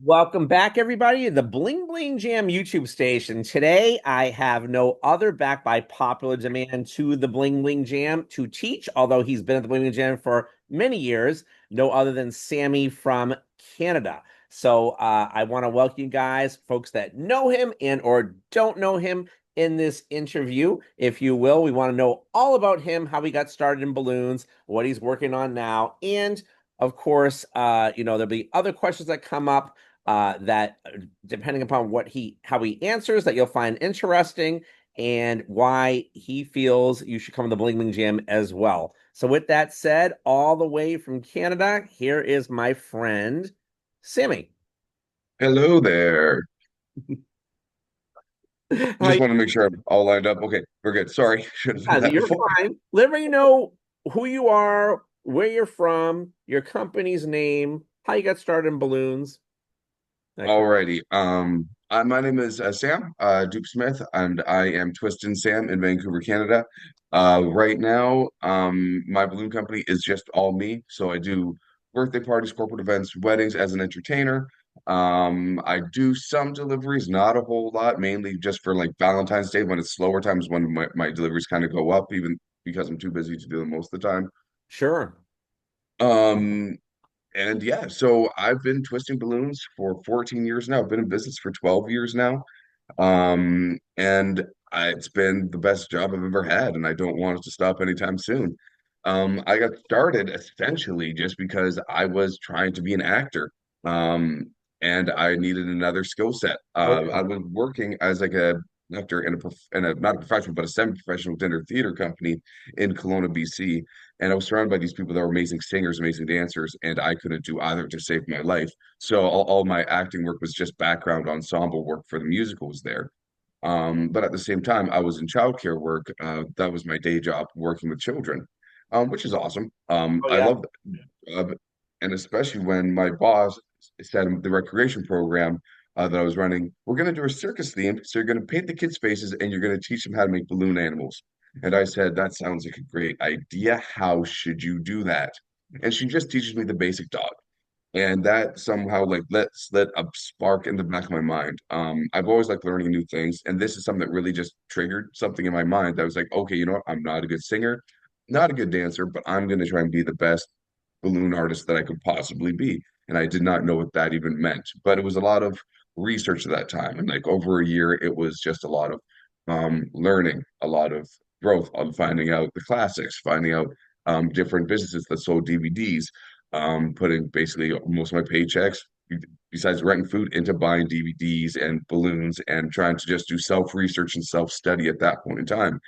Welcome back, everybody, to the Bling Bling Jam YouTube station. Today, I have no other back by popular demand to the Bling Bling Jam to teach, although he's been at the Bling Bling Jam for many years, no other than Sammy from Canada. I want to welcome you guys, folks that know him and or don't know him in this interview, if you will. We want to know all about him, how he got started in balloons, what he's working on now, and of course, there'll be other questions that come up that depending upon how he answers that you'll find interesting and why he feels you should come to the Bling Bling Jam as well. So with that said, all the way from Canada, here is my friend Sammy. Hello there. How Just want to make sure I'm all lined up. Okay, we're good. Sorry, should have done that You're before. fine. Let me know who you are, where you're from, your company's name, how you got started in balloons. That kind Alrighty. My name is Sam Douper-Smith, and I am TwistinSam in Vancouver, Canada. Right now, my balloon company is just all me. So I do birthday parties, corporate events, weddings as an entertainer. I do some deliveries, not a whole lot, mainly just for like Valentine's Day when it's slower times when my deliveries kind of go up, even because I'm too busy to do them most of the time. Sure. Um, and yeah, so I've been twisting balloons for 14 years now. I've been in business for 12 years now. It's been the best job I've ever had, and I don't want it to stop anytime soon. I got started essentially just because I was trying to be an actor. Um, and I needed another skill set. I Okay. was working as like a actor in a not a professional but a semi-professional dinner theater company in Kelowna, BC, and I was surrounded by these people that were amazing singers, amazing dancers, and I couldn't do either to save my life. So all my acting work was just background ensemble work for the musicals there. But at the same time, I was in childcare work. That was my day job, working with children, which is awesome. Oh I yeah. love that. And especially when my boss said the recreation program that I was running, we're going to do a circus theme. So you're going to paint the kids' faces and you're going to teach them how to make balloon animals. And I said, that sounds like a great idea. How should you do that? And she just teaches me the basic dog. And that somehow like lit a spark in the back of my mind. I've always liked learning new things, and this is something that really just triggered something in my mind that was like, okay, you know what? I'm not a good singer, not a good dancer, but I'm gonna try and be the best balloon artist that I could possibly be. And I did not know what that even meant, but it was a lot of research at that time, and like over a year, it was just a lot of learning, a lot of growth on finding out the classics, finding out different businesses that sold DVDs, putting basically most of my paychecks, besides rent and food, into buying DVDs and balloons and trying to just do self-research and self-study at that point in time,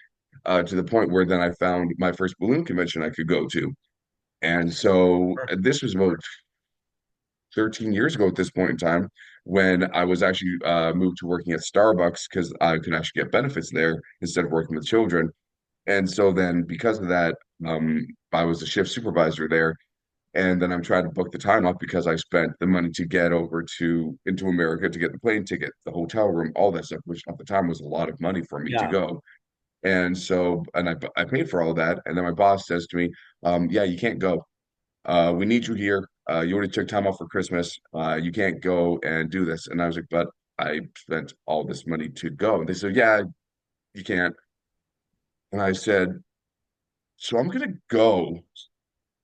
to the point where then I found my first balloon convention I could go to. And so this was about 13 years ago at this point in time when I was actually moved to working at Starbucks because I could actually get benefits there instead of working with children. And so then because of that, I was a shift supervisor there, and then I'm trying to book the time off because I spent the money to get over to into America to get the plane ticket, the hotel room, all that stuff, which at the time was a lot of money for me to Yeah. go. And so, and I paid for all of that. And then my boss says to me, yeah, you can't go. We need you here. You already took time off for Christmas. You can't go and do this. And I was like, but I spent all this money to go. And they said, yeah, you can't. And I said, so I'm gonna go.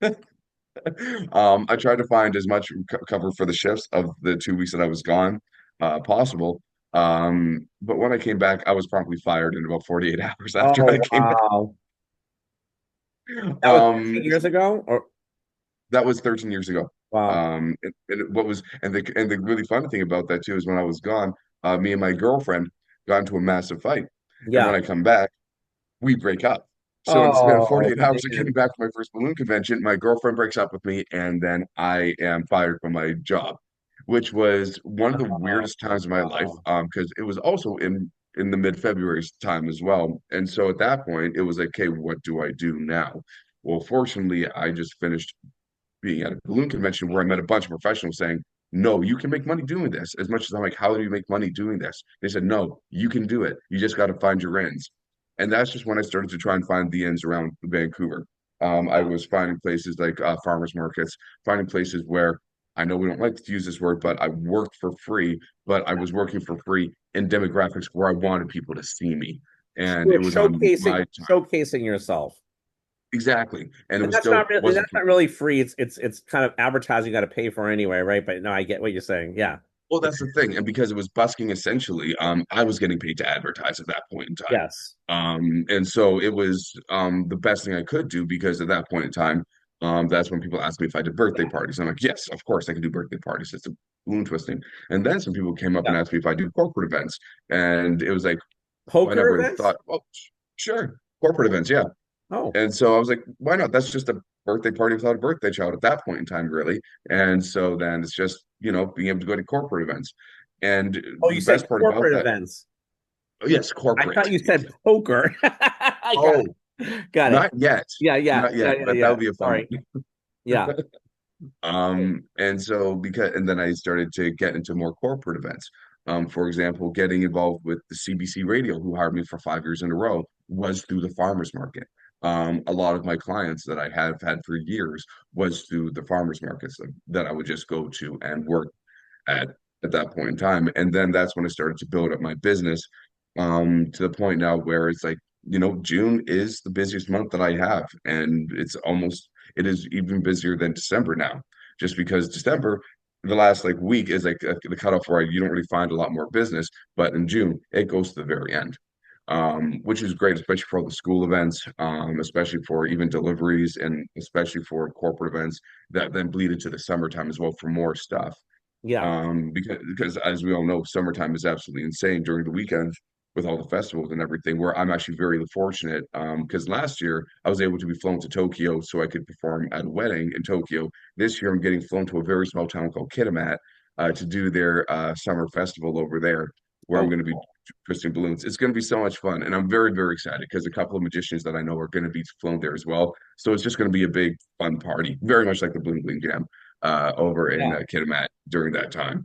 I tried to find as much cover for the shifts of the 2 weeks that I was gone possible. But when I came back, I was promptly fired in about 48 hours after I Oh came back. wow. That was Um, 13 years ago? Or that was 13 years ago. wow. What was and the really funny thing about that too is when I was gone, me and my girlfriend got into a massive fight, and when Yeah. I come back, we break up. So in the span of Oh 48 hours of getting man. back from my first balloon convention, my girlfriend breaks up with me, and then I am fired from my job, which was one of the Oh, weirdest times of my life, wow. because it was also in the mid-February time as well. And so at that point, it was like, okay, what do I do now? Well, fortunately, I just finished being at a balloon convention where I met a bunch of professionals saying, no, you can make money doing this. As much as I'm like, how do you make money doing this? They said, no, you can do it. You just got to find your ends. And that's just when I started to try and find the ends around Vancouver. I was finding places like farmers markets, finding places where I know we don't like to use this word, but I worked for free, but I was working for free in demographics where I wanted people to see me. And You it were was on my time. showcasing yourself. Exactly. And it And was still wasn't that's not really free. It's kind of advertising you got to pay for anyway, right? But no, I get what you're saying. Yeah. well, that's the thing. And because it was busking essentially, I was getting paid to advertise at that point in time. Yes. And so it was the best thing I could do because at that point in time, that's when people asked me if I did birthday parties. I'm like, yes, of course I can do birthday parties. It's a balloon twisting. And then some people came up and Yeah. asked me if I do corporate events. And it was like, I Poker never events? thought, oh, sure, corporate events, yeah. Oh, And so I was like, why not? That's just a birthday party without a birthday child at that point in time, really. And so then it's just, being able to go to corporate events. And oh, you the said best part about corporate that, events. oh, yes, I corporate. thought you said poker. I got Oh, it. Got it. not yet. Yeah, yeah, Not yeah, yet, yeah, but that yeah. would be a fun Sorry. Yeah. one. And so and then I started to get into more corporate events. For example, getting involved with the CBC Radio, who hired me for 5 years in a row, was through the farmers market. A lot of my clients that I have had for years was through the farmers markets that I would just go to and work at at that point in time. And then that's when I started to build up my business to the point now where it's like, June is the busiest month that I have. And it is even busier than December now, just because December, the last like week is like the cutoff where you don't really find a lot more business. But in June, it goes to the very end. Which is great, especially for all the school events, especially for even deliveries, and especially for corporate events that then bleed into the summertime as well for more stuff. Yeah. Because as we all know, summertime is absolutely insane during the weekends with all the festivals and everything. Where I'm actually very fortunate, because last year I was able to be flown to Tokyo so I could perform at a wedding in Tokyo. This year I'm getting flown to a very small town called Kitimat to do their summer festival over there, where I'm Oh, going to be cool. twisting balloons. It's going to be so much fun, and I'm very, very excited because a couple of magicians that I know are going to be flown there as well. So it's just going to be a big fun party, very much like the Bling Bling Jam over in Yeah. Kitimat during that time.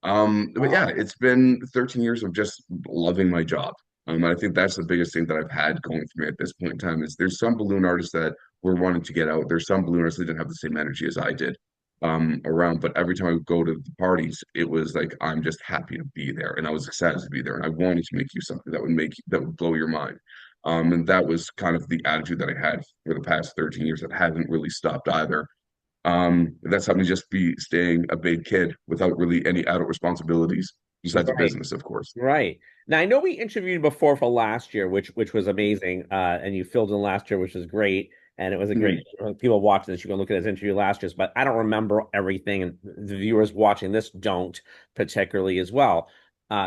But yeah, Wow. it's been 13 years of just loving my job. And I think that's the biggest thing that I've had going for me at this point in time is there's some balloon artists that were wanting to get out. There's some balloon artists that didn't have the same energy as I did around. But every time I would go to the parties, it was like I'm just happy to be there, and I was excited to be there, and I wanted to make you something that would blow your mind. And that was kind of the attitude that I had for the past 13 years that hasn't really stopped either. That's helped me just be staying a big kid without really any adult responsibilities besides a Right. business, of course. Right. Now I know we interviewed before for last year, which was amazing. And you filled in last year, which was great. And it was a great Mhm. people watching this. You can look at his interview last year's, but I don't remember everything, and the viewers watching this don't particularly as well.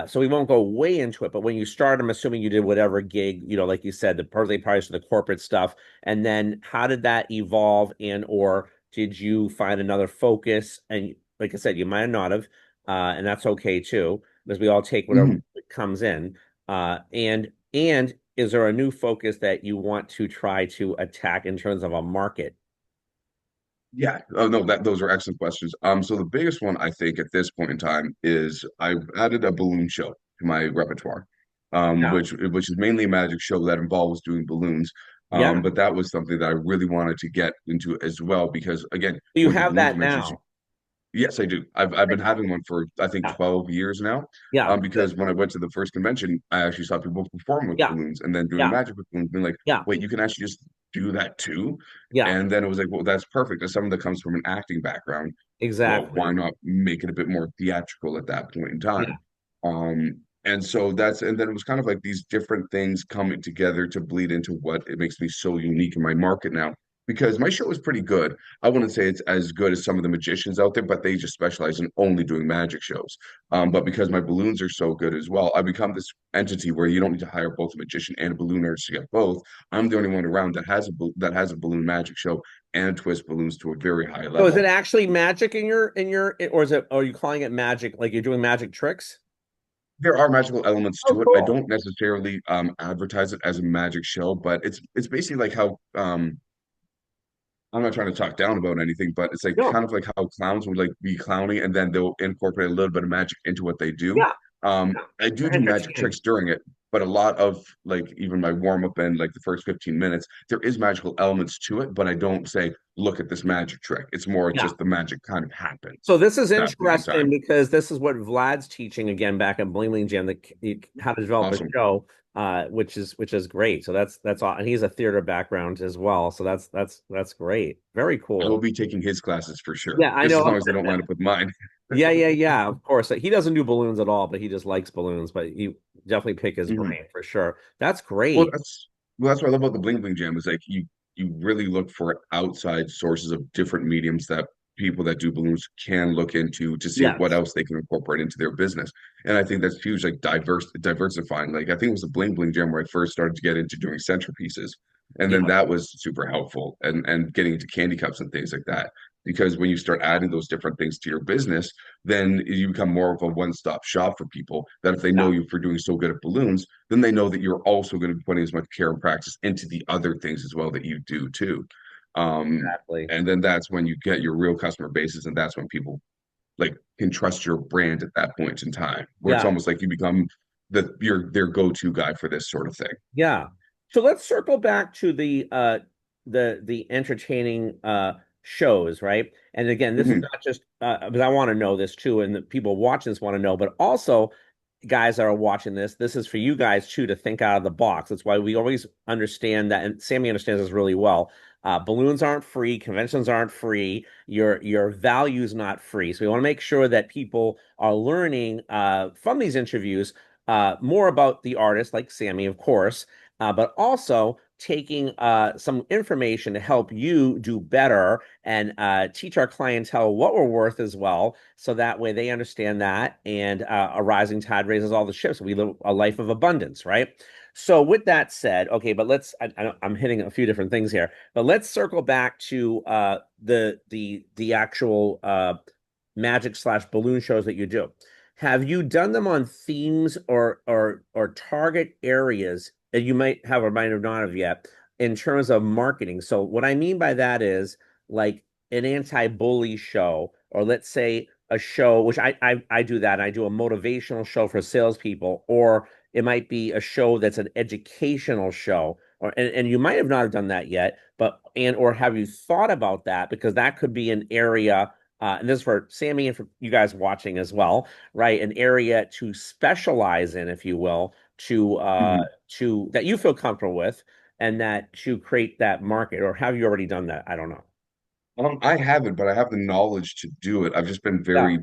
So we won't go way into it. But when you started, I'm assuming you did whatever gig, like you said, the birthday parties for the corporate stuff. And then how did that evolve, and or did you find another focus? And like I said, you might not have, and that's okay too because we all take whatever Mhm. comes in. And is there a new focus that you want to try to attack in terms of a market? Yeah. Oh no, those are excellent questions. So the biggest one I think at this point in time is I've added a balloon show to my repertoire, Yeah. which is mainly a magic show that involves doing balloons. Yeah. But that was something that I really wanted to get into as well because again, You going to have balloon that conventions, now. yes, I do. I've been having one for I think Yeah. 12 years now. Yeah. Good. Because when I went to the first convention, I actually saw people perform with Yeah. balloons and then doing Yeah. magic with balloons, being like, Yeah. wait, you can actually just do that too? Yeah. And then it was like, well, that's perfect. As someone that comes from an acting background, well, Exactly. why not make it a bit more theatrical at that point in Yeah. time? And so and then it was kind of like these different things coming together to bleed into what it makes me so unique in my market now. Because my show is pretty good. I wouldn't say it's as good as some of the magicians out there, but they just specialize in only doing magic shows. But because my balloons are so good as well, I become this entity where you don't need to hire both a magician and a balloon artist to get both. I'm the only one around that has a balloon magic show and twist balloons to a very high So is it level. actually magic in your, or is it, are you calling it magic like you're doing magic tricks? There are magical elements Oh, to it. I cool. don't necessarily advertise it as a magic show, but it's basically like how I'm not trying to talk down about anything, but it's like No. kind of like how clowns would like be clowning and then they'll incorporate a little bit of magic into what they do. Yeah. I They're do magic entertaining. tricks during it, but a lot of like even my warm up and like the first 15 minutes, there is magical elements to it, but I don't say, look at this magic trick. It's more Yeah. just the magic kind of happens So this is at that point in interesting time. because this is what Vlad's teaching again back at Bling Bling Jam, how to develop a Awesome. show, which is great. So that's all, and he's a theater background as well. So that's great. Very I will cool. be taking his classes for sure, Yeah, I just as long know. as they don't line up with mine. Yeah, yeah, yeah. Of course, he doesn't do balloons at all, but he just likes balloons. But you definitely pick his Mhm. brain for sure. That's Well, great. that's what I love about the Bling Bling Jam is like you really look for outside sources of different mediums that people that do balloons can look into to see what Yes. else they can incorporate into their business. And I think that's huge, like diversifying. Like I think it was the Bling Bling Jam where I first started to get into doing centerpieces. And then Yeah. that was super helpful and getting into candy cups and things like that. Because when you start adding those different things to your business, then you become more of a one-stop shop for people that if they know Yeah. you for doing so good at balloons, then they know that you're also going to be putting as much care and practice into the other things as well that you do too. Um, Exactly. and then that's when you get your real customer bases, and that's when people like can trust your brand at that point in time, where it's Yeah. almost like you become their go-to guy for this sort of thing. Yeah. So let's circle back to the entertaining shows, right? And again, this is Mhm. not just because I want to know this too, and the people watching this want to know, but also guys that are watching this, this is for you guys too to think out of the box. That's why we always understand that, and Sammy understands this really well. Balloons aren't free, conventions aren't free, your value's not free. So we want to make sure that people are learning from these interviews more about the artist, like Sammy, of course, but also taking some information to help you do better and teach our clientele what we're worth as well. So that way they understand that, and a rising tide raises all the ships. We live a life of abundance, right? So with that said, okay, but I'm hitting a few different things here, but let's circle back to the actual magic slash balloon shows that you do. Have you done them on themes or target areas that you might have or might have not have yet in terms of marketing? So what I mean by that is like an anti-bully show, or let's say a show, which I do that. I do a motivational show for salespeople, or it might be a show that's an educational show, and you might have not have done that yet, but and or have you thought about that? Because that could be an area and this is for Sammy and for you guys watching as well, right? An area to specialize in, if you will, Mhm. to that you feel comfortable with, and that to create that market. Or have you already done that? I don't know. I haven't, but I have the knowledge to do it. I've just been Yeah, very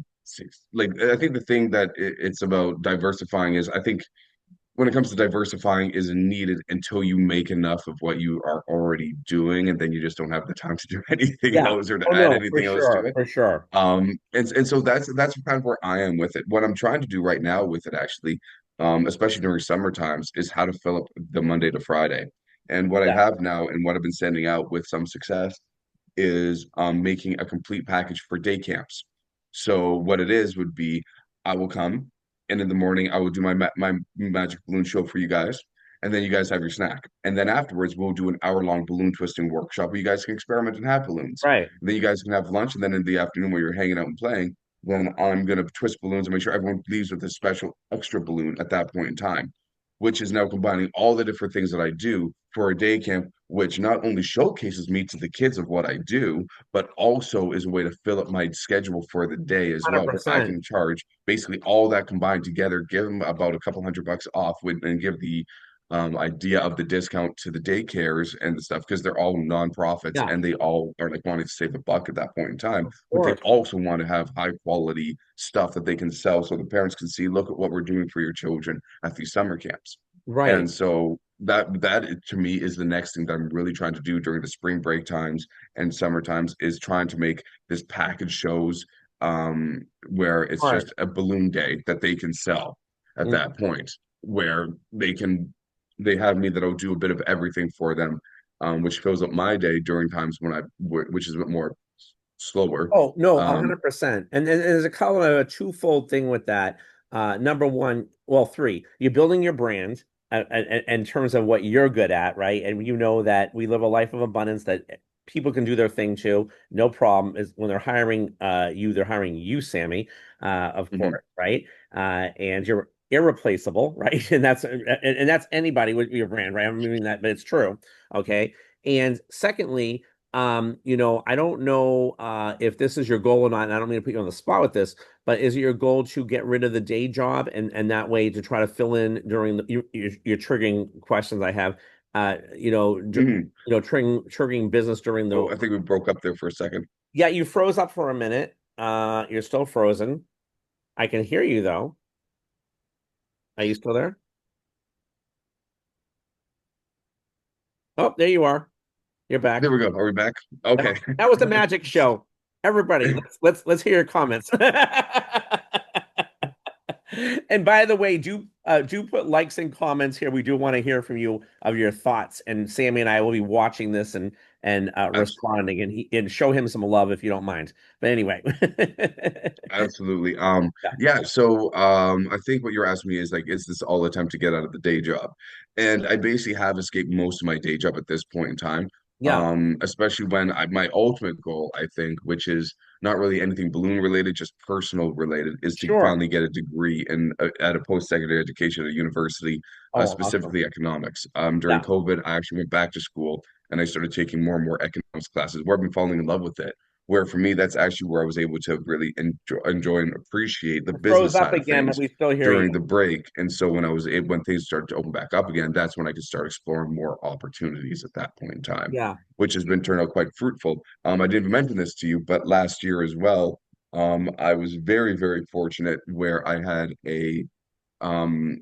like I think the thing that it's about diversifying is I think when it comes to diversifying is needed until you make enough of what you are already doing, and then you just don't have the time to do anything yeah. else or Oh to add no, for anything else to sure, it. for sure. And so that's kind of where I am with it. What I'm trying to do right now with it, actually, especially during summer times, is how to fill up the Monday to Friday. And what I Yeah, have now, and what I've been sending out with some success, is making a complete package for day camps. So what it is would be I will come and in the morning I will do my magic balloon show for you guys. And then you guys have your snack. And then afterwards, we'll do an hour-long balloon twisting workshop where you guys can experiment and have balloons. right. And then you guys can have lunch. And then in the afternoon, where you're hanging out and playing, then I'm going to twist balloons and make sure everyone leaves with a special extra balloon at that point in time, which is now combining all the different things that I do for a day camp, which not only showcases me to the kids of what I do, but also is a way to fill up my schedule for the day as well, where I 100%. can charge basically all that combined together, give them about a couple $100 off with, and give the idea of the discount to the daycares and the stuff because they're all nonprofits Yeah, and they all are like wanting to save a buck at that point in time, of but they course. also want to have high quality stuff that they can sell so the parents can see, look at what we're doing for your children at these summer camps. Right. And so that to me is the next thing that I'm really trying to do during the spring break times and summer times is trying to make this package shows where it's All right. just a balloon day that they can sell at Mm. that point where they have me that'll do a bit of everything for them, which fills up my day during times when which is a bit more slower. Oh, no, Um, 100%. And there's a kind of a twofold thing with that. Number one, well, three, you're building your brand in terms of what you're good at, right? And you know that we live a life of abundance, that people can do their thing too. No problem. Is when they're hiring you, they're hiring you, Sammy, of Hmm. course, right? And you're irreplaceable, right? And that's anybody with your brand, right? I'm meaning that, but it's true. Okay. And secondly, I don't know if this is your goal or not, and I don't mean to put you on the spot with this, but is it your goal to get rid of the day job and that way to try to fill in during your triggering questions I have, Hmm. triggering business during the Oh, I think we broke up there for a second. yeah, you froze up for a minute. You're still frozen. I can hear you though. Are you still there? Oh, there you are. You're There back. we go. Are we back? That, Okay. that was the magic show. Everybody, let's hear your comments. And by the way, do put likes and comments here. We do want to hear from you of your thoughts. And Sammy and I will be watching this and Abs- responding and show him some love if you don't mind. But anyway, Absolutely. yeah, Yeah, so I think what you're asking me is like, is this all attempt to get out of the day job? And I basically have escaped most of my day job at this point in time. yeah, Especially when my ultimate goal, I think, which is not really anything balloon related, just personal related, is to sure. finally get a degree in at a post-secondary education at a university, Oh, awesome. specifically economics. During Yeah, COVID, I actually went back to school and I started taking more and more economics classes where I've been falling in love with it, where for me that's actually where I was able to really enjoy and appreciate the it froze business up side of again, but things we still hear you. during the break. And so when I was able, when things started to open back up again, that's when I could start exploring more opportunities at that point in time, Yeah, which has been turned out quite fruitful. I didn't mention this to you, but last year as well, I was very, very fortunate where I had um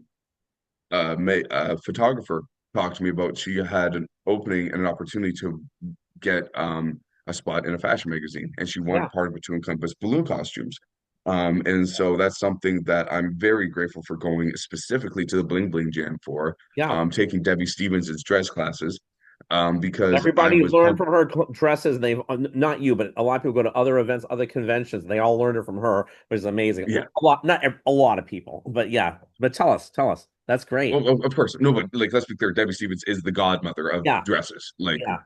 a photographer talk to me about she had an opening and an opportunity to get a spot in a fashion magazine, and she yeah, wanted part of it to encompass balloon costumes. And so that's something that I'm very grateful for going specifically to the Bling Bling Jam for, yeah. taking Debbie Stevens' dress classes, because I Everybody was learned from her dresses. They've not you, but a lot of people go to other events, other conventions. And they all learned it from her, which is amazing. yeah. A lot, not a lot of people, but yeah. But tell us. That's great. Well, of course, no, but like let's be clear, Debbie Stevens is the godmother of Yeah, dresses. Like yeah,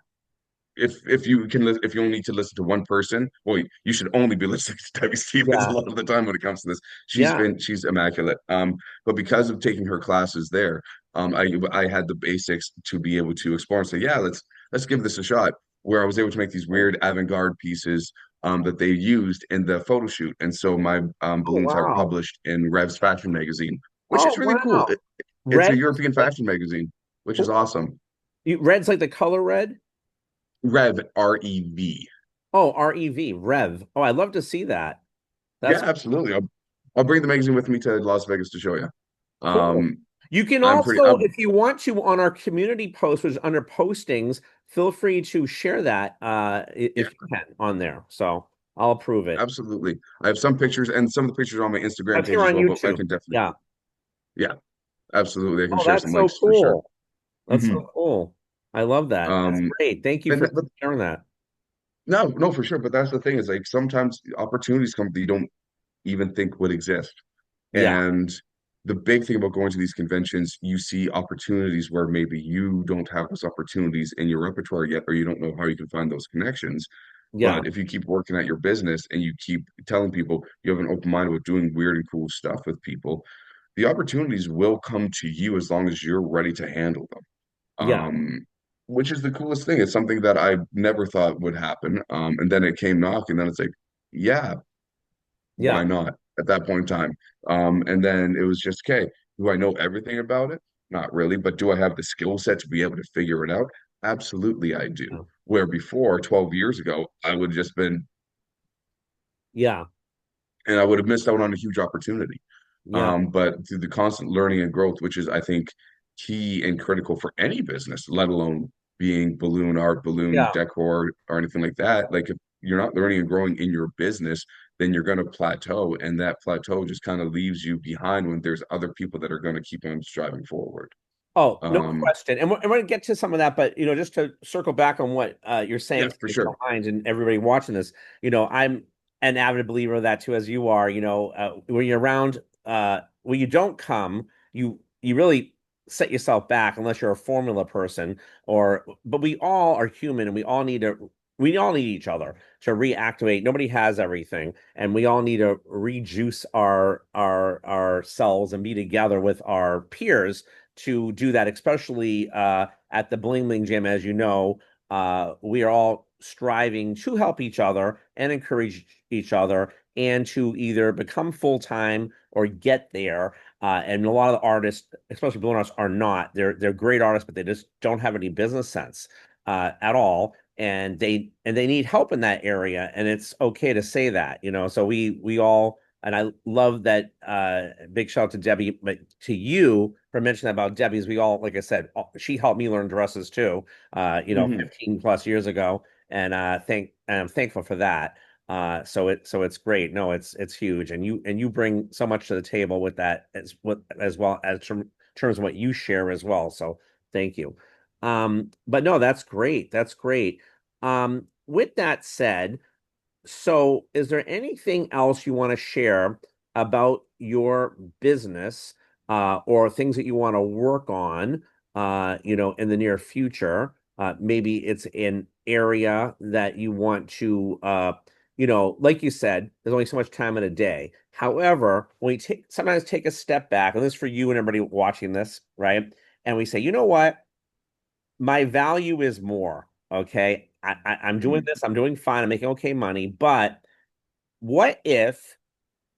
if you can if you only need to listen to one person, well, you should only be listening to Debbie Stevens a yeah, lot of the time when it comes to this. yeah. She's immaculate. But because of taking her classes there, I had the basics to be able to explore and say, yeah, let's give this a shot. Where I was able to make these weird avant-garde pieces that they used in the photo shoot, and so my Oh balloons are wow. published in Rev's fashion magazine, which Oh is really cool. wow. It's a Red, European like fashion magazine, which is cool. awesome. Red's like the color red. Rev, Rev. Oh, REV, Rev. Oh, I'd love to see that. Yeah, That's absolutely. I'll bring the magazine with me to Las Vegas to show you. cool. Um, You can I'm pretty. also, if you want to, on our community post, which is under postings, feel free to share that Yeah, if you can on there. So I'll approve it. absolutely. I have some pictures and some of the pictures are on my Instagram That's page here as on well, but I YouTube. can definitely. Yeah. Yeah, absolutely. I can Oh, share that's some so links for sure. cool. That's Hmm. so cool. I love that. That's Um, great. Thank you and for but sharing that. no, no, for sure. But that's the thing is like sometimes opportunities come that you don't even think would exist. Yeah. And the big thing about going to these conventions, you see opportunities where maybe you don't have those opportunities in your repertoire yet, or you don't know how you can find those connections. Yeah. But if you keep working at your business and you keep telling people you have an open mind about doing weird and cool stuff with people, the opportunities will come to you as long as you're ready to handle them. Yeah. Which is the coolest thing. It's something that I never thought would happen. And then it came knocking, and then it's like, yeah, why Yeah. not at that point in time? And then it was just, okay, do I know everything about it? Not really, but do I have the skill set to be able to figure it out? Absolutely, I do. Where before, 12 years ago, I would have just been, Yeah. and I would have missed out on a huge opportunity. Yeah. But through the constant learning and growth, which is, I think, key and critical for any business, let alone being balloon art, balloon Yeah. decor, or anything like that. Like if you're not learning and growing in your business, then you're going to plateau, and that plateau just kind of leaves you behind when there's other people that are going to keep on striving forward. Oh, no Um, question. And we're going to get to some of that, but just to circle back on what you're yeah, saying, for if you sure. don't mind, and everybody watching this, I'm an avid believer of that too, as you are. When you're around, when you don't come, you really set yourself back unless you're a formula person, but we all are human and we all need to. we all need each other to reactivate. Nobody has everything, and we all need to rejuice our cells and be together with our peers to do that. Especially at the Bling Bling Gym, as you know, we are all striving to help each other and encourage each other, and to either become full time or get there. And a lot of the artists, especially balloon artists, are not. They're great artists, but they just don't have any business sense at all, and they need help in that area, and it's okay to say that, so we all, and I love that. Big shout out to Debbie, but to you for mentioning about Debbie's. We all, like I said, she helped me learn dresses too, Hmm. 15 plus years ago, and I'm thankful for that. So it's great. No, it's huge, and you bring so much to the table with that, as well as terms of what you share as well. So thank you. But no, that's great. That's great. With that said, so is there anything else you want to share about your business, or things that you want to work on, in the near future? Maybe it's an area that you want to, like you said, there's only so much time in a day. However, when we sometimes take a step back, and this is for you and everybody watching this, right? And we say, you know what? My value is more. Okay. I'm doing Hmm. this, I'm doing fine, I'm making okay money, but what if,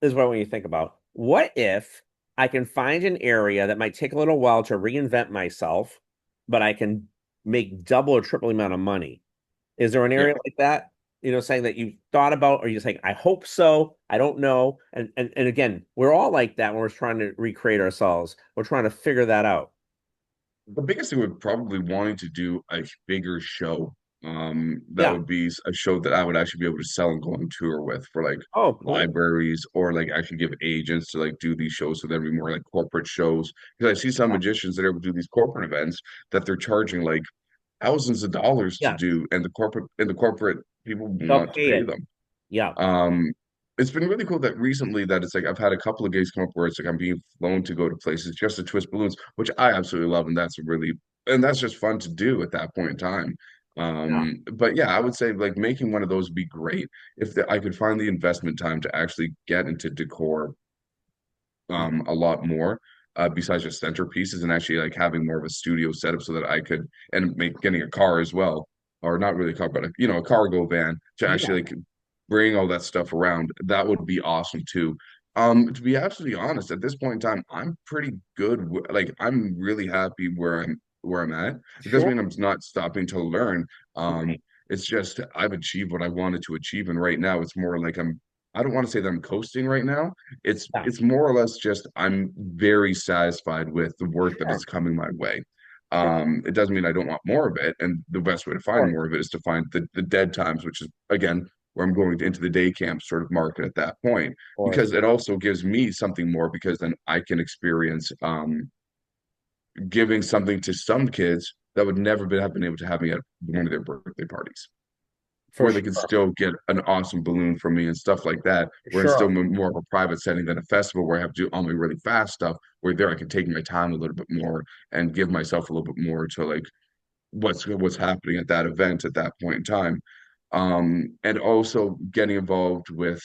this is what when you think about, what if I can find an area that might take a little while to reinvent myself, but I can make double or triple the amount of money? Is there an Yeah. area like that, saying that you thought about, or you're saying, I hope so, I don't know. And again, we're all like that when we're trying to recreate ourselves. We're trying to figure that out. The biggest thing would probably wanting to do a bigger show. That Yeah. would be a show that I would actually be able to sell and go on tour with for like Oh, cool. libraries or like actually give agents to like do these shows. So that'd be more like corporate shows. Because I see some Yeah. magicians that are able to do these corporate events that they're charging like thousands of dollars to Yes. do, and the corporate people They'll want to pay pay it. them. Yeah. Um, it's been really cool that recently that it's like I've had a couple of gigs come up where it's like I'm being flown to go to places just to twist balloons, which I absolutely love, and that's just fun to do at that point in time. Yeah. But yeah, I would say like making one of those would be great if I could find the investment time to actually get into decor a lot more, besides just centerpieces, and actually like having more of a studio setup so that I could and make getting a car as well, or not really a car, but a cargo van to Yeah. actually like bring all that stuff around. That would be awesome too. To be absolutely honest, at this point in time, I'm pretty good. Like I'm really happy where I'm at. It doesn't Sure. mean I'm not stopping to learn. Um, Right. it's just I've achieved what I wanted to achieve, and right now it's more like I don't want to say that I'm coasting right now. it's Yeah. it's more or less just I'm very satisfied with the work that Sure. is coming my way. Sure. It doesn't mean I don't want more of it, and the best way to Of find course. more of it is to find the dead times, which is again where I'm going into the day camp sort of market at that point, Of course. because it also gives me something more because then I can experience giving something to some kids that would never have been able to have me at one of their birthday parties, For where they can sure. still get an awesome balloon from me and stuff like that. For Where it's still sure. more of a private setting than a festival where I have to do all my really fast stuff. Where there I can take my time a little bit more and give myself a little bit more to like what's happening at that event at that point in time. And also getting involved with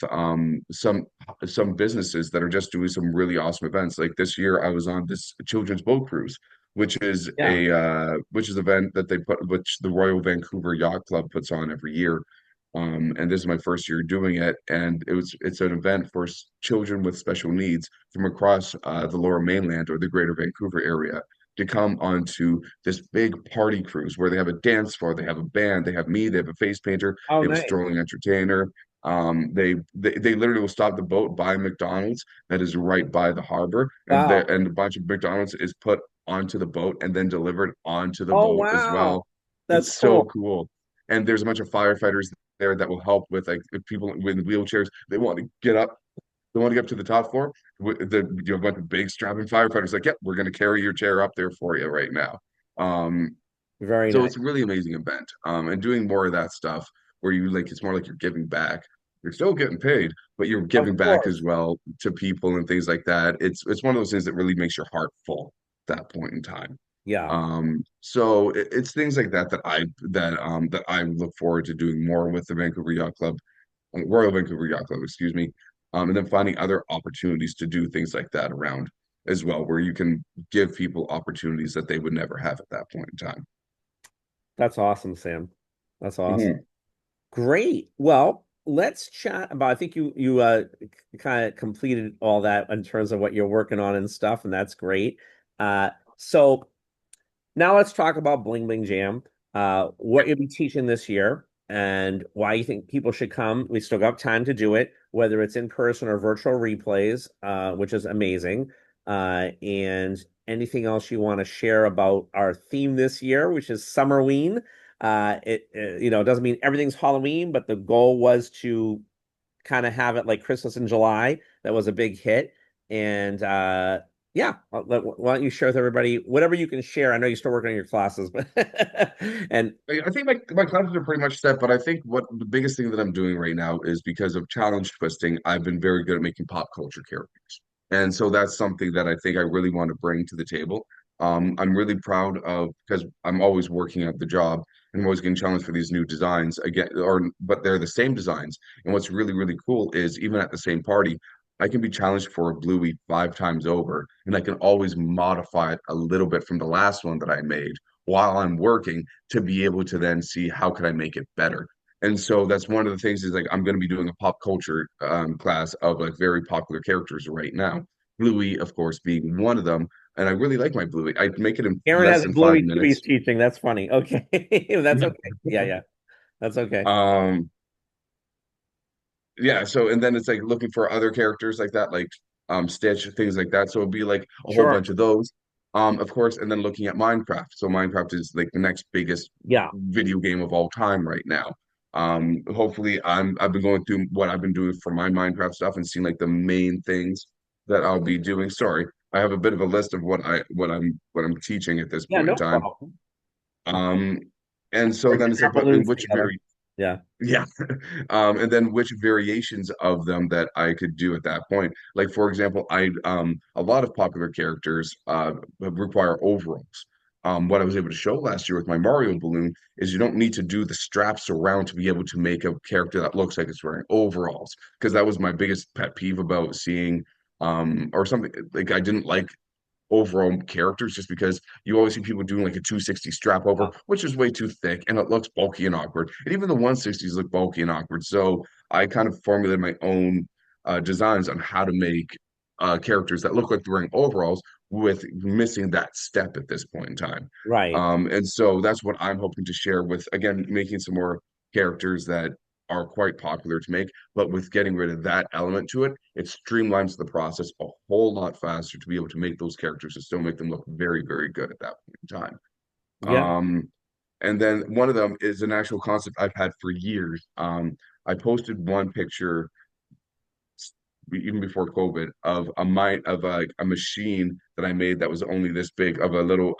some businesses that are just doing some really awesome events. Like this year, I was on this children's boat cruise, Yeah. which is an event that which the Royal Vancouver Yacht Club puts on every year. And this is my first year doing it, and it's an event for children with special needs from across the Lower Mainland or the Greater Vancouver area to come onto this big party cruise where they have a dance floor, they have a band, they have me, they have a face painter, Oh, they have a nice. strolling entertainer. They literally will stop the boat by McDonald's that is right by the harbor, Wow. and a bunch of McDonald's is put onto the boat and then delivered onto the Oh, boat as wow. well. That's It's so cool. cool. And there's a bunch of firefighters there that will help with like if people with wheelchairs, they want to get up, they want to get up to the top floor. You have a bunch of big strapping firefighters like, yep, we're going to carry your chair up there for you right now. Um, Very so nice. it's a really amazing event. And doing more of that stuff where you like, it's more like you're giving back. You're still getting paid, but you're Of giving back as course. well to people and things like that. It's one of those things that really makes your heart full at that point in time. Yeah, So it's things like that that I look forward to doing more with the Vancouver Yacht Club, Royal Vancouver Yacht Club, excuse me. And then finding other opportunities to do things like that around as well, where you can give people opportunities that they would never have at that point in time. that's awesome, Sam. That's awesome. Mhm. Great. Well, let's chat about. I think you kind of completed all that in terms of what you're working on and stuff, and that's great. So now let's talk about Bling Bling Jam. What you'll be teaching this year and why you think people should come. We still got time to do it, whether it's in person or virtual replays, which is amazing. And anything else you want to share about our theme this year, which is Summerween. It doesn't mean everything's Halloween, but the goal was to kind of have it like Christmas in July. That was a big hit. And yeah, why don't you share with everybody whatever you can share? I know you're still working on your classes, but and I think my classes are pretty much set, but I think what the biggest thing that I'm doing right now is because of challenge twisting, I've been very good at making pop culture characters. And so that's something that I think I really want to bring to the table. I'm really proud of because I'm always working at the job and I'm always getting challenged for these new designs again, but they're the same designs. And what's really, really cool is even at the same party, I can be challenged for a bluey 5 times over, and I can always modify it a little bit from the last one that I made while I'm working to be able to then see how can I make it better. And so that's one of the things is like I'm going to be doing a pop culture class of like very popular characters right now. Bluey, of course, being one of them. And I really like my Bluey. I make it in Aaron less has a than five Bluey too he's minutes. teaching. That's funny. Okay. That's okay. Yeah, yeah. That's okay. Um, yeah, so and then it's like looking for other characters like that, like Stitch, things like that. So it'd be like a whole Sure. bunch of those. Of course, and then looking at Minecraft. So Minecraft is like the next biggest Yeah. video game of all time right now. Hopefully I've been going through what I've been doing for my Minecraft stuff and seeing like the main things that I'll be doing. Sorry, I have a bit of a list of what I'm teaching at this Yeah, point in no time. problem. Um, and so We're then getting it's our like, but in balloons which together. Yeah. yeah. And then which variations of them that I could do at that point. Like for example, I a lot of popular characters require overalls. What I was able to show last year with my Mario balloon is you don't need to do the straps around to be able to make a character that looks like it's wearing overalls. Because that was my biggest pet peeve about seeing or something like I didn't like overall characters just because you always see people doing like a 260 strap over, Uh, which is way too thick and it looks bulky and awkward. And even the 160s look bulky and awkward. So I kind of formulated my own designs on how to make characters that look like they're wearing overalls with missing that step at this point in time. right. And so that's what I'm hoping to share with, again, making some more characters that are quite popular to make, but with getting rid of that element to it, it streamlines the process a whole lot faster to be able to make those characters and still make them look very, very good at that point in time. Yeah. And then one of them is an actual concept I've had for years. I posted one picture even before COVID of a machine that I made that was only this big of a little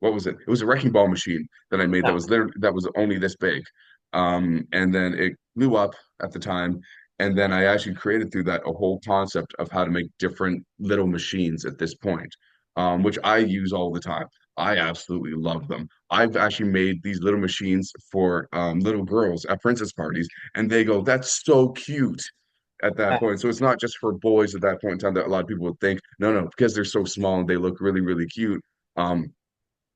what was it? It was a wrecking ball machine that I made that Yeah. was literally that was only this big. And then it blew up at the time. And then I actually created through that a whole concept of how to make different little machines at this point, which I use all the time. I absolutely love them. I've actually made these little machines for little girls at princess parties, and they go, "That's so cute." At that Yeah. point. So it's not just for boys at that point in time that a lot of people would think, no, no, because they're so small and they look really, really cute. Um,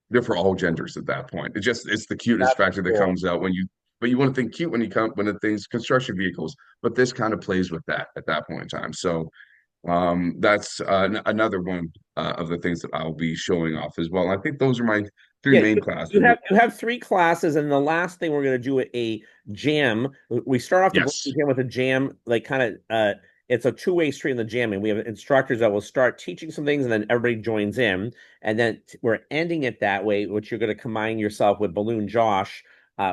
they're for all genders at that point. It's the cuteness That's factor that cool. comes out when you but you want to think cute when you come when it things construction vehicles, but this kind of plays with that at that point in time. So that's another one of the things that I'll be showing off as well. And I think those are my three Yeah, main you classes. have three classes, and the last thing we're going to do a jam. We start off the Yes. Bling jam with a jam, like kind of it's a two-way street in the jamming. We have instructors that will start teaching some things, and then everybody joins in, and then we're ending it that way, which you're going to combine yourself with Balloon Josh.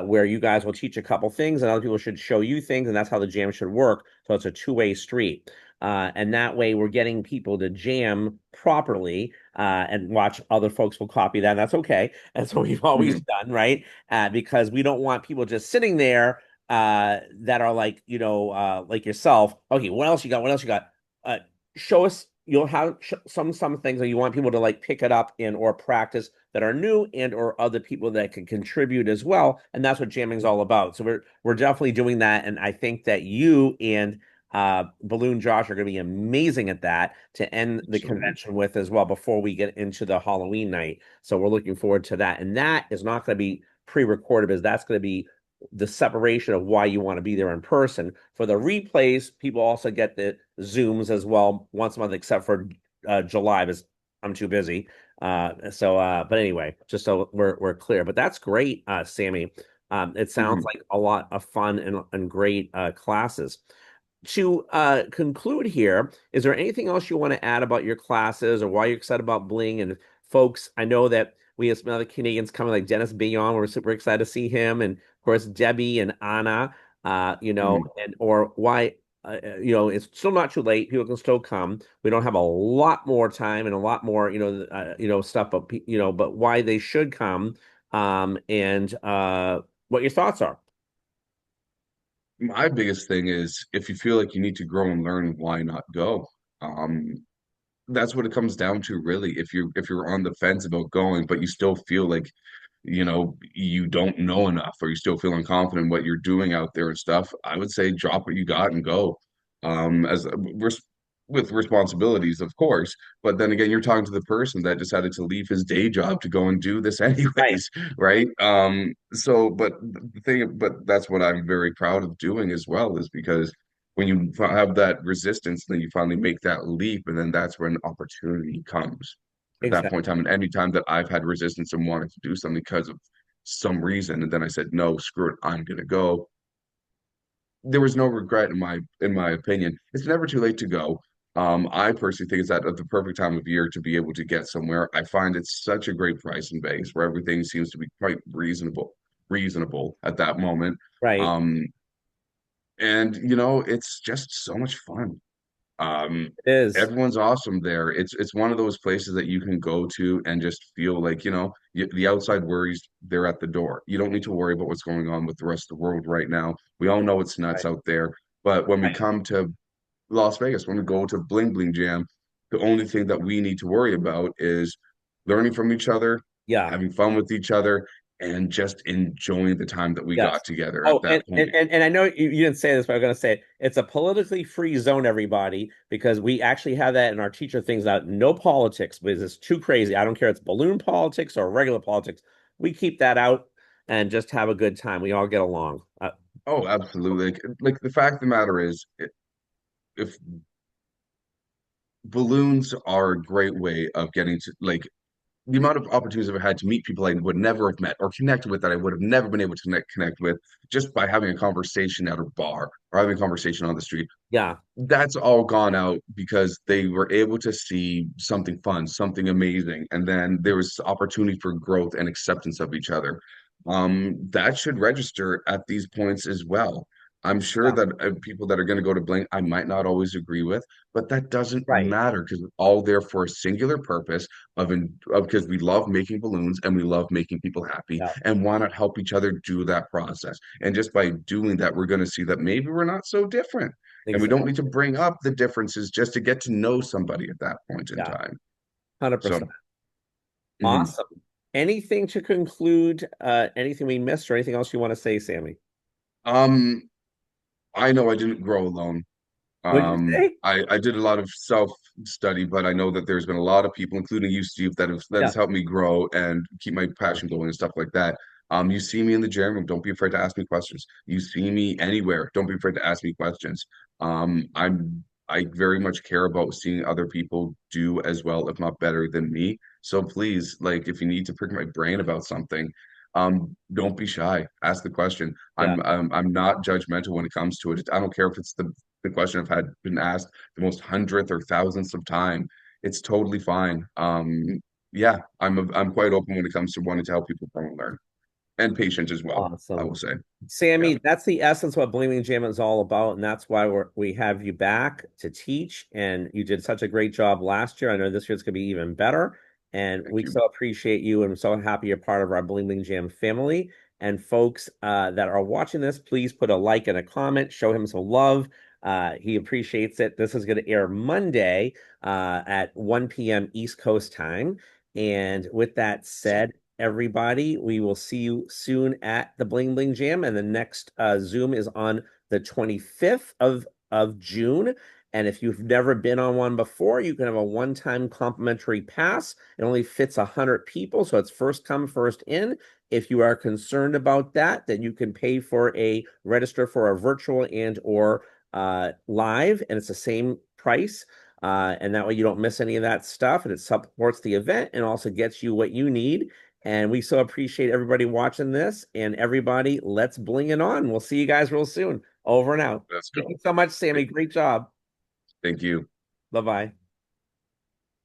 Where you guys will teach a couple things and other people should show you things, and that's how the jam should work. So it's a two-way street. And that way we're getting people to jam properly and watch other folks will copy that. And that's okay. That's what we've always Mhm. done, right? Because we don't want people just sitting there that are like, like yourself. Okay, what else you got? What else you got? Uh, show us. you'll have some things that you want people to like pick it up in or practice that are new and or other people that can contribute as well. And that's what jamming is all about. So we're definitely doing that. And I think that you and Balloon Josh are going to be amazing at that to end the Absolutely. convention with as well before we get into the Halloween night. So we're looking forward to that. And that is not going to be pre-recorded, because that's going to be the separation of why you want to be there in person. For the replays, people also get the Zooms as well once a month, except for July, because I'm too busy. But anyway, just so we're clear. But that's great, Sammy. It sounds Mhm. like a lot of fun and great classes. To conclude here, is there anything else you want to add about your classes or why you're excited about Bling? And folks, I know that we have some other Canadians coming, like Dennis Beyond. We're super excited to see him, and of course Debbie and Anna. Mhm. And or why, it's still not too late. People can still come. We don't have a lot more time and a lot more, stuff, but but why they should come, and what your thoughts are. My biggest thing is if you feel like you need to grow and learn, why not go? Um, that's what it comes down to, really. If you're on the fence about going, but you still feel like you don't know enough, or you still feel unconfident in what you're doing out there and stuff, I would say drop what you got and go. As with responsibilities, of course, but then again, you're talking to the person that decided to leave his day job to go and do this Right. anyways, right? But the thing, but that's what I'm very proud of doing as well, is because when you have that resistance, then you finally make that leap, and then that's when opportunity comes at that point in Exactly. time. And any time that I've had resistance and wanted to do something because of some reason, and then I said, no, screw it, I'm gonna go. There was no regret in my opinion. It's never too late to go. I personally think it's at the perfect time of year to be able to get somewhere. I find it's such a great price in Vegas where everything seems to be quite reasonable at that moment. Right. Um, and it's just so much fun. Um, It is. Everyone's awesome there. It's one of those places that you can go to and just feel like, the outside worries, they're at the door. You don't need to worry about what's going on with the rest of the world right now. We all know it's nuts Right. out there. But when we Right. come to Las Vegas, when we go to Bling Bling Jam, the only thing that we need to worry about is learning from each other, Yeah. having fun with each other, and just enjoying the time that we Yes. got together at Oh, that and point. I know you didn't say this, but I'm going to say it. It's a politically free zone, everybody, because we actually have that in our teacher things that no politics, because it's too crazy. I don't care if it's balloon politics or regular politics. We keep that out and just have a good time. We all get along. Oh, absolutely. Like the fact of the matter is, if balloons are a great way of getting to, like, the amount of opportunities I've had to meet people I would never have met or connect with that I would have never been able to connect with just by having a conversation at a bar or having a conversation on the street. Yeah. That's all gone out because they were able to see something fun, something amazing, and then there was opportunity for growth and acceptance of each other. That should register at these points as well. I'm sure Yeah. that people that are going to go to Blink, I might not always agree with, but that doesn't Right. matter because we're all there for a singular purpose of because we love making balloons and we love making people happy, Yeah. and why not help each other do that process? And just by doing that, we're going to see that maybe we're not so different. And we don't need to Exactly. bring up the differences just to get to know somebody at that point in Yeah. time. So, 100%. mhm. Awesome. Anything to conclude? Anything we missed or anything else you want to say, Sammy? um, I know I didn't grow alone. What did you say? I did a lot of self study, but I know that there's been a lot of people, including you, Steve, that Yeah. has helped me grow and keep my passion going and stuff like that. You see me in the gym room, don't be afraid to ask me questions. You see me anywhere, don't be afraid to ask me questions. I very much care about seeing other people do as well, if not better than me. So please, like, if you need to pick my brain about something, don't be shy. Ask the question. Yeah. I'm not judgmental when it comes to it. I don't care if it's the question I've had been asked the most hundredth or thousandth of time. It's totally fine. Yeah, I'm quite open when it comes to wanting to help people grow and learn, and patient as well, I Awesome. will say. Yeah, Sammy, that's the essence of what Bling Bling Jam is all about, and that's why we have you back to teach. And you did such a great job last year. I know this year's gonna be even better, and thank we you. so appreciate you, and I'm so happy you're part of our Bling Bling Jam family. And folks that are watching this, please put a like and a comment, show him some love. He appreciates it. This is going to air Monday at 1 p.m. East Coast time. And with that said, everybody, we will see you soon at the Bling Bling Jam. And the next Zoom is on the 25th of June. And if you've never been on one before, you can have a one-time complimentary pass. It only fits 100 people, so it's first come, first in. If you are concerned about that, then you can pay for a register for a virtual and or live, and it's the same price. And that way you don't miss any of that stuff, and it supports the event and also gets you what you need. And we so appreciate everybody watching this. And everybody, let's bling it on. We'll see you guys real soon. Over and out. Let's Thank you go. so much, Sammy. Great job. Thank you. Bye bye.